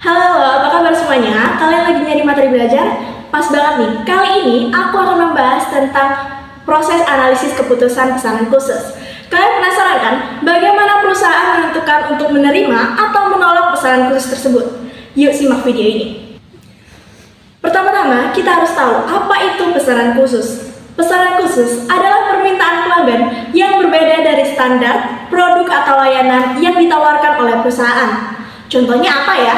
Halo, apa kabar semuanya? Kalian lagi nyari materi belajar? Pas banget nih, kali ini aku akan membahas tentang proses analisis keputusan pesanan khusus. Kalian penasaran kan? Bagaimana perusahaan menentukan untuk menerima atau menolak pesanan khusus tersebut? Yuk simak video ini. Pertama-tama, kita harus tahu apa itu pesanan khusus. Pesanan khusus adalah permintaan pelanggan yang berbeda dari standar, produk atau layanan yang ditawarkan oleh perusahaan. Contohnya apa ya?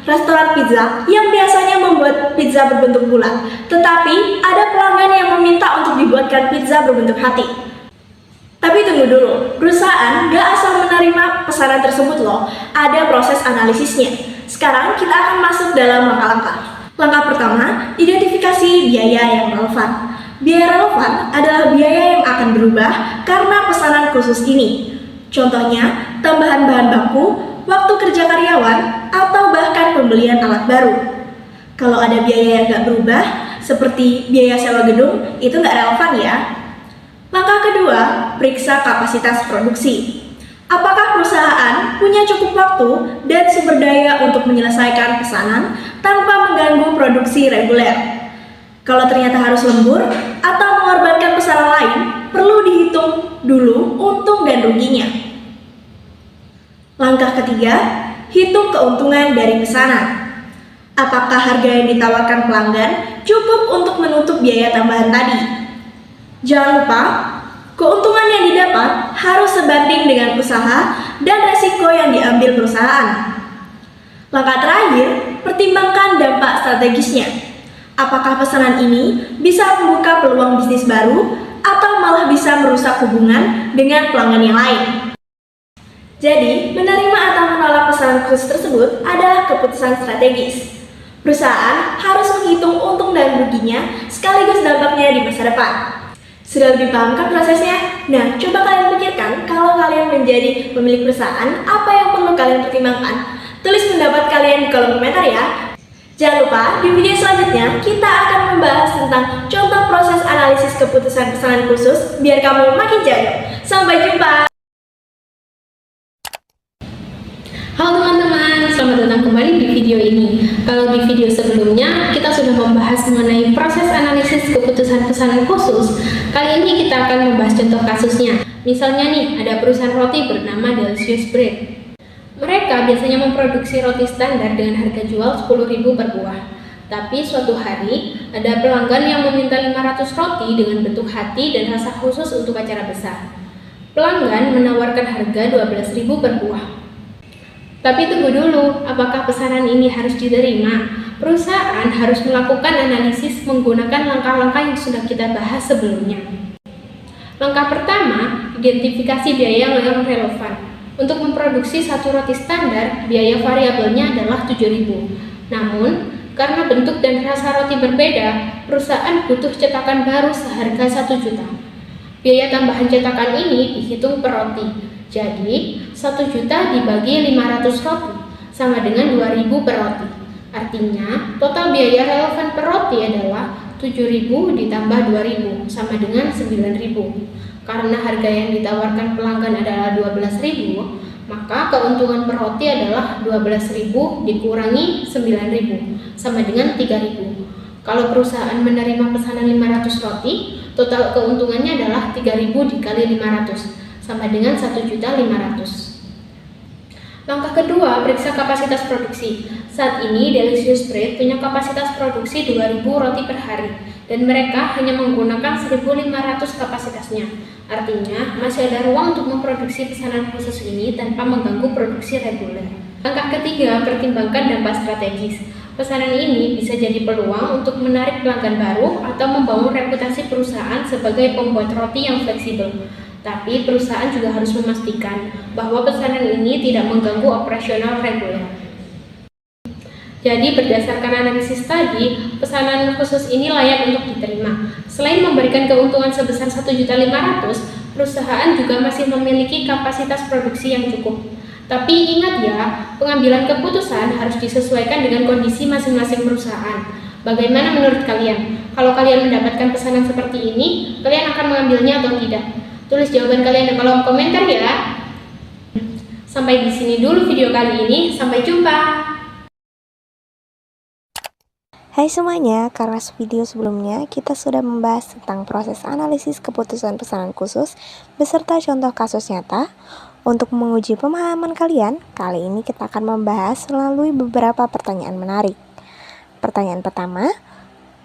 Restoran pizza yang biasanya membuat pizza berbentuk bulat, tetapi ada pelanggan yang meminta untuk dibuatkan pizza berbentuk hati. Tapi tunggu dulu, perusahaan gak asal menerima pesanan tersebut loh, ada proses analisisnya. Sekarang kita akan masuk dalam langkah-langkah. Langkah pertama, identifikasi biaya yang relevan. Biaya relevan adalah biaya yang akan berubah karena pesanan khusus ini. Contohnya, tambahan bahan baku, waktu kerja karyawan, atau bahkan pembelian alat baru. Kalau ada biaya yang nggak berubah, seperti biaya sewa gedung, itu nggak relevan ya. Langkah kedua, periksa kapasitas produksi. Apakah perusahaan punya cukup waktu dan sumber daya untuk menyelesaikan pesanan tanpa mengganggu produksi reguler? Kalau ternyata harus lembur atau mengorbankan pesanan lain, perlu dihitung dulu untung dan ruginya. Langkah ketiga, hitung keuntungan dari pesanan. Apakah harga yang ditawarkan pelanggan cukup untuk menutup biaya tambahan tadi? Jangan lupa, keuntungan yang didapat harus sebanding dengan usaha dan resiko yang diambil perusahaan. Langkah terakhir, pertimbangkan dampak strategisnya. Apakah pesanan ini bisa membuka peluang bisnis baru atau malah bisa merusak hubungan dengan pelanggan yang lain? Jadi, menerima atau menolak pesanan khusus tersebut adalah keputusan strategis. Perusahaan harus menghitung untung dan ruginya sekaligus dampaknya di masa depan. Sudah lebih paham kan prosesnya? Nah, coba kalian pikirkan kalau kalian menjadi pemilik perusahaan, apa yang perlu kalian pertimbangkan? Tulis pendapat kalian di kolom komentar ya. Jangan lupa, di video selanjutnya kita akan membahas tentang contoh proses analisis keputusan pesanan khusus biar kamu makin jago. Sampai jumpa! Halo teman-teman, selamat datang kembali di video ini. Kalau di video sebelumnya kita sudah membahas mengenai proses analisis keputusan pesanan khusus, kali ini kita akan membahas contoh kasusnya. Misalnya nih, ada perusahaan roti bernama Delicious Bread. Mereka biasanya memproduksi roti standar dengan harga jual 10.000 per buah. Tapi suatu hari, ada pelanggan yang meminta 500 roti dengan bentuk hati dan rasa khusus untuk acara besar. Pelanggan menawarkan harga 12.000 per buah. Tapi tunggu dulu, apakah pesanan ini harus diterima? Perusahaan harus melakukan analisis menggunakan langkah-langkah yang sudah kita bahas sebelumnya. Langkah pertama, identifikasi biaya yang relevan. Untuk memproduksi satu roti standar, biaya variabelnya adalah 7.000. Namun, karena bentuk dan rasa roti berbeda, perusahaan butuh cetakan baru seharga 1 juta. Biaya tambahan cetakan ini dihitung per roti. Jadi, 1 juta dibagi 500 roti, sama dengan 2.000 per roti. Artinya, total biaya relevan per roti adalah 7.000 ditambah 2.000, sama dengan 9.000. Karena harga yang ditawarkan pelanggan adalah 12.000, maka keuntungan per roti adalah 12.000 dikurangi 9.000, sama dengan 3.000. Kalau perusahaan menerima pesanan 500 roti, total keuntungannya adalah 3.000 dikali 500, sama dengan 1.500.000. Langkah kedua, periksa kapasitas produksi. Saat ini Delicious Bread punya kapasitas produksi 2.000 roti per hari, dan mereka hanya menggunakan 1.500 kapasitasnya. Artinya, masih ada ruang untuk memproduksi pesanan khusus ini tanpa mengganggu produksi reguler. Langkah ketiga, pertimbangkan dampak strategis. Pesanan ini bisa jadi peluang untuk menarik pelanggan baru atau membangun reputasi perusahaan sebagai pembuat roti yang fleksibel. Tapi perusahaan juga harus memastikan bahwa pesanan ini tidak mengganggu operasional reguler. Jadi berdasarkan analisis tadi, pesanan khusus ini layak untuk diterima. Selain memberikan keuntungan sebesar 1.500.000, perusahaan juga masih memiliki kapasitas produksi yang cukup. Tapi ingat ya, pengambilan keputusan harus disesuaikan dengan kondisi masing-masing perusahaan. Bagaimana menurut kalian? Kalau kalian mendapatkan pesanan seperti ini, kalian akan mengambilnya atau tidak? Tulis jawaban kalian di kolom komentar ya. Sampai di sini dulu video kali ini. Sampai jumpa. Hai semuanya, karena video sebelumnya kita sudah membahas tentang proses analisis keputusan pesanan khusus beserta contoh kasus nyata. Untuk menguji pemahaman kalian, kali ini kita akan membahas melalui beberapa pertanyaan menarik. Pertanyaan pertama,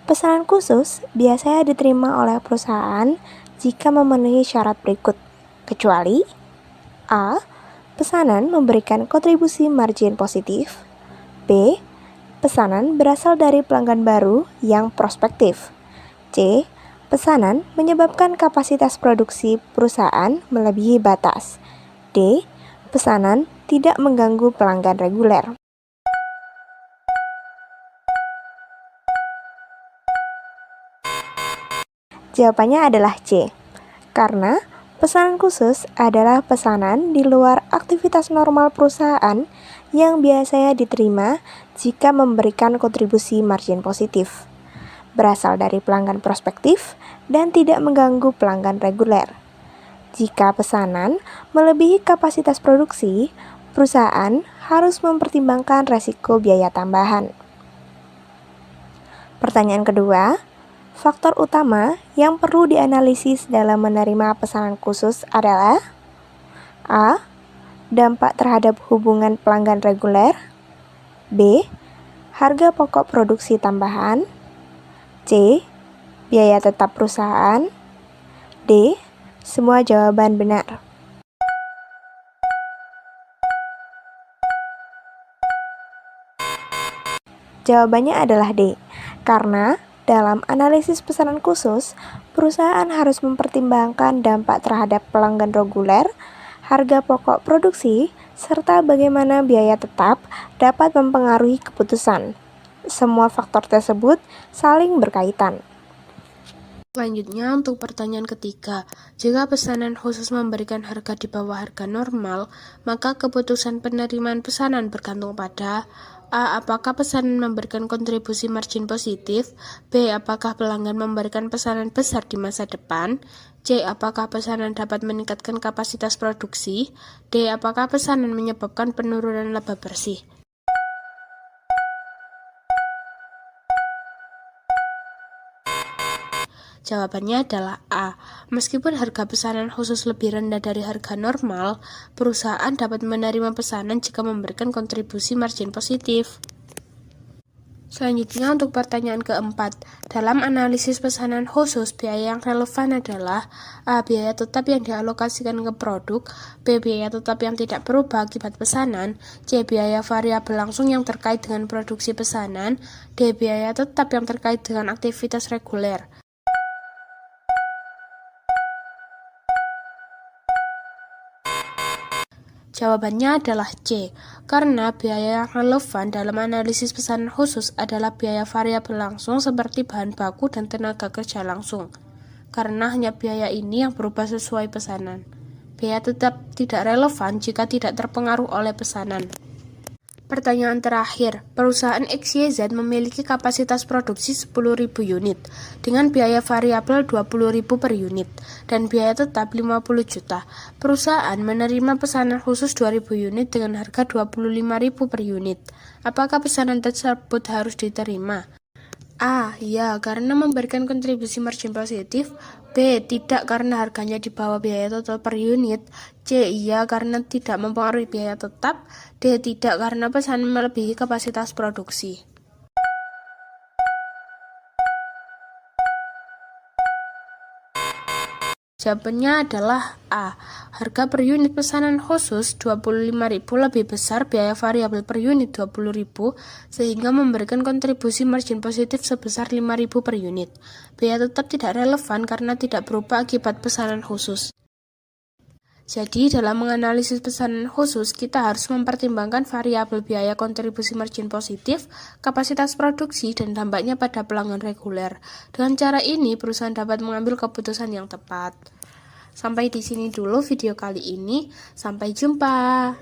pesanan khusus biasanya diterima oleh perusahaan jika memenuhi syarat berikut, kecuali A. Pesanan memberikan kontribusi margin positif. B. Pesanan berasal dari pelanggan baru yang prospektif. C. Pesanan menyebabkan kapasitas produksi perusahaan melebihi batas. D. Pesanan tidak mengganggu pelanggan reguler. Jawabannya adalah C. Karena pesanan khusus adalah pesanan di luar aktivitas normal perusahaan yang biasanya diterima jika memberikan kontribusi margin positif, berasal dari pelanggan prospektif, dan tidak mengganggu pelanggan reguler. Jika pesanan melebihi kapasitas produksi, perusahaan harus mempertimbangkan resiko biaya tambahan. Pertanyaan kedua, faktor utama yang perlu dianalisis dalam menerima pesanan khusus adalah A. Dampak terhadap hubungan pelanggan reguler. B. Harga pokok produksi tambahan. C. Biaya tetap perusahaan. D. Semua jawaban benar. Jawabannya adalah D. Karena dalam analisis pesanan khusus, perusahaan harus mempertimbangkan dampak terhadap pelanggan reguler, harga pokok produksi, serta bagaimana biaya tetap dapat mempengaruhi keputusan. Semua faktor tersebut saling berkaitan. Selanjutnya untuk pertanyaan ketiga, jika pesanan khusus memberikan harga di bawah harga normal, maka keputusan penerimaan pesanan bergantung pada A. Apakah pesanan memberikan kontribusi margin positif? B. Apakah pelanggan memberikan pesanan besar di masa depan? C. Apakah pesanan dapat meningkatkan kapasitas produksi? D. Apakah pesanan menyebabkan penurunan laba bersih? Jawabannya adalah A. Meskipun harga pesanan khusus lebih rendah dari harga normal, perusahaan dapat menerima pesanan jika memberikan kontribusi margin positif. Selanjutnya untuk pertanyaan keempat, dalam analisis pesanan khusus, biaya yang relevan adalah A. Biaya tetap yang dialokasikan ke produk. B. Biaya tetap yang tidak berubah akibat pesanan. C. Biaya variabel langsung yang terkait dengan produksi pesanan. D. Biaya tetap yang terkait dengan aktivitas reguler. Jawabannya adalah C, karena biaya yang relevan dalam analisis pesanan khusus adalah biaya variabel langsung seperti bahan baku dan tenaga kerja langsung, karena hanya biaya ini yang berubah sesuai pesanan. Biaya tetap tidak relevan jika tidak terpengaruh oleh pesanan. Pertanyaan terakhir, perusahaan XYZ memiliki kapasitas produksi 10.000 unit dengan biaya variabel 20.000 per unit dan biaya tetap 50 juta. Perusahaan menerima pesanan khusus 2.000 unit dengan harga 25.000 per unit. Apakah pesanan tersebut harus diterima? A. Ya, karena memberikan kontribusi margin positif. B. Tidak, karena harganya di bawah biaya total per unit. C. Iya, karena tidak mempengaruhi biaya tetap. D. Tidak, karena pesanan melebihi kapasitas produksi. Jawabannya adalah A. Harga per unit pesanan khusus 25.000 lebih besar biaya variabel per unit 20.000 sehingga memberikan kontribusi margin positif sebesar 5.000 per unit. Biaya tetap tidak relevan karena tidak berubah akibat pesanan khusus. Jadi, dalam menganalisis pesanan khusus, kita harus mempertimbangkan variabel biaya kontribusi margin positif, kapasitas produksi, dan dampaknya pada pelanggan reguler. Dengan cara ini, perusahaan dapat mengambil keputusan yang tepat. Sampai di sini dulu video kali ini. Sampai jumpa.